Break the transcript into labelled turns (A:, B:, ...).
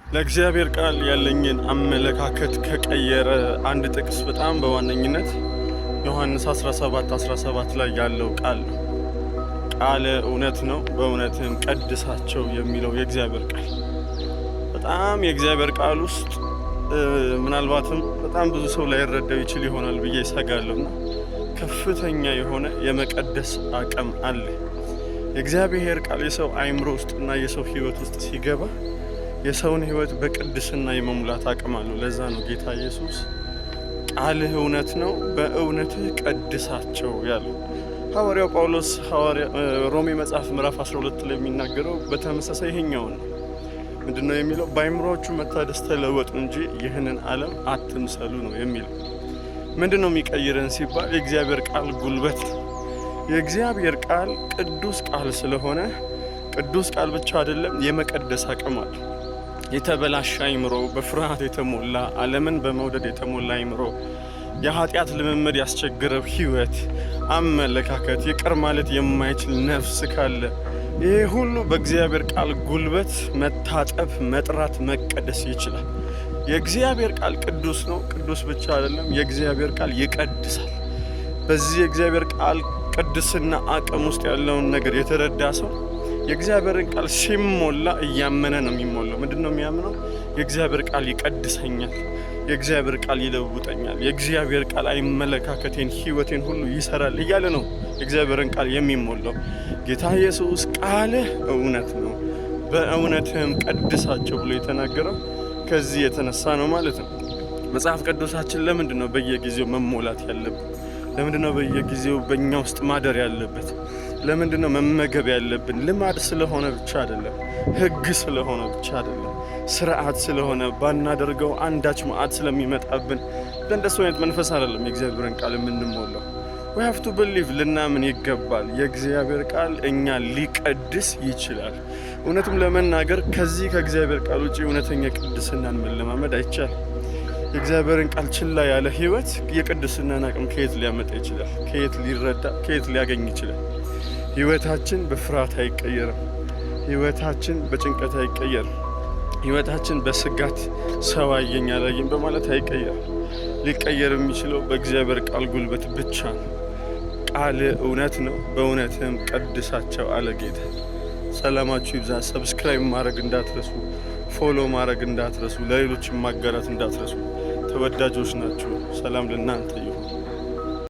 A: ለእግዚአብሔር ቃል ያለኝን አመለካከት ከቀየረ አንድ ጥቅስ በጣም በዋነኝነት ዮሐንስ 17:17 ላይ ያለው ቃል ነው። ቃል እውነት ነው፣ በእውነትም ቀድሳቸው የሚለው የእግዚአብሔር ቃል በጣም የእግዚአብሔር ቃል ውስጥ ምናልባትም በጣም ብዙ ሰው ላይረዳው ይችል ይሆናል ብዬ እሰጋለሁና ከፍተኛ የሆነ የመቀደስ አቅም አለ። የእግዚአብሔር ቃል የሰው አእምሮ ውስጥና የሰው ሕይወት ውስጥ ሲገባ የሰውን ሕይወት በቅድስና የመሙላት አቅም አለው። ለዛ ነው ጌታ ኢየሱስ ቃልህ እውነት ነው፣ በእውነትህ ቀድሳቸው ያለው። ሐዋርያው ጳውሎስ ሮሜ መጽሐፍ ምዕራፍ 12 ላይ የሚናገረው በተመሳሳይ ይሄኛው ነው። ምንድነው የሚለው? በአእምሮአችሁ መታደስ ተለወጡ እንጂ ይህንን ዓለም አትምሰሉ ነው የሚለው። ምንድነው የሚቀይረን ሲባል የእግዚአብሔር ቃል ጉልበት ነው። የእግዚአብሔር ቃል ቅዱስ ቃል ስለሆነ ቅዱስ ቃል ብቻ አይደለም፣ የመቀደስ አቅም አለ። የተበላሸ አእምሮ፣ በፍርሃት የተሞላ ዓለምን በመውደድ የተሞላ አእምሮ፣ የኃጢአት ልምምድ ያስቸገረው ሕይወት፣ አመለካከት፣ ይቅር ማለት የማይችል ነፍስ ካለ ይሄ ሁሉ በእግዚአብሔር ቃል ጉልበት መታጠብ፣ መጥራት፣ መቀደስ ይችላል። የእግዚአብሔር ቃል ቅዱስ ነው። ቅዱስ ብቻ አይደለም፣ የእግዚአብሔር ቃል ይቀድሳል። በዚህ የእግዚአብሔር ቃል ቅድስና አቅም ውስጥ ያለውን ነገር የተረዳ ሰው የእግዚአብሔርን ቃል ሲሞላ እያመነ ነው የሚሞላው። ምንድን ነው የሚያምነው? የእግዚአብሔር ቃል ይቀድሰኛል፣ የእግዚአብሔር ቃል ይለውጠኛል፣ የእግዚአብሔር ቃል አመለካከቴን፣ ሕይወቴን ሁሉ ይሰራል እያለ ነው የእግዚአብሔርን ቃል የሚሞላው። ጌታ ኢየሱስ ቃልህ እውነት ነው፣ በእውነትህም ቀድሳቸው ብሎ የተናገረው ከዚህ የተነሳ ነው ማለት ነው። መጽሐፍ ቅዱሳችን ለምንድን ነው በየጊዜው መሞላት ያለበት? ለምንድን ነው በየጊዜው በእኛ ውስጥ ማደር ያለበት? ለምንድን ነው መመገብ ያለብን? ልማድ ስለሆነ ብቻ አይደለም፣ ሕግ ስለሆነ ብቻ አይደለም፣ ስርዓት ስለሆነ ባናደርገው አንዳች መዓት ስለሚመጣብን እንደሱ አይነት መንፈስ አይደለም የእግዚአብሔርን ቃል የምንሞላው። we have to believe፣ ልናምን ይገባል። የእግዚአብሔር ቃል እኛ ሊቀድስ ይችላል። እውነቱም ለመናገር ከዚህ ከእግዚአብሔር ቃል ውጪ እውነተኛ ቅድስናን መለማመድ አይቻልም። የእግዚአብሔርን ቃል ችላ ያለ ሕይወት የቅድስናን አቅም ከየት ሊያመጣ ይችላል? ከየት ሊረዳ፣ ከየት ሊያገኝ ይችላል? ሕይወታችን በፍርሃት አይቀየርም። ሕይወታችን በጭንቀት አይቀየርም። ሕይወታችን በስጋት ሰው አየኝ አላየኝ በማለት አይቀየርም። ሊቀየር የሚችለው በእግዚአብሔር ቃል ጉልበት ብቻ ነው። ቃል እውነት ነው፣ በእውነትም ቀድሳቸው አለ ጌታ። ሰላማችሁ ይብዛ። ሰብስክራይብ ማድረግ እንዳትረሱ፣ ፎሎ ማድረግ እንዳትረሱ፣ ለሌሎች ማጋራት እንዳትረሱ። ተወዳጆች ናችሁ። ሰላም ለእናንተ።